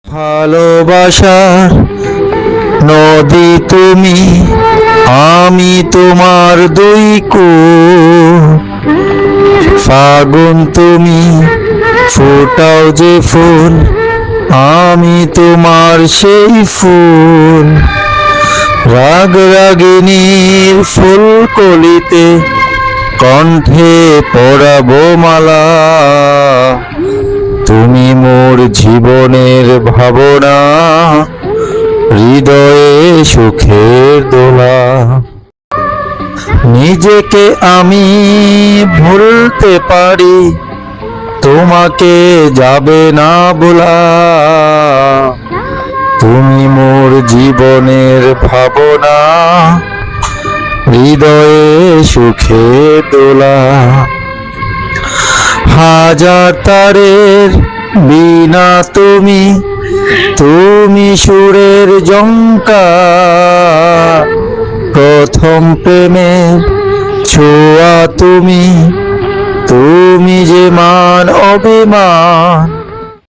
ভালোবাসার নদী তুমি, আমি তোমার দুই কূল। ফাগুন তুমি, ফোটাও যে ফুল, আমি তোমার সেই ফুল। রাগ রাগিনীর ফুল কলিতে, কণ্ঠে পরাবো মালা। তুমি মোর জীবনের ভাবনা, হৃদয়ে সুখের দোলা। নিজেকে আমি ভুলতে পারি, তোমাকে যাবে না বলা। তুমি মোর জীবনের ভাবনা, হৃদয়ে সুখের দোলা। হাজার তারের বীণা তুমি, তুমি সুরের ঝংকার। প্রথম প্রেমের ছোঁয়া তুমি, তুমি যে মান অভিমান।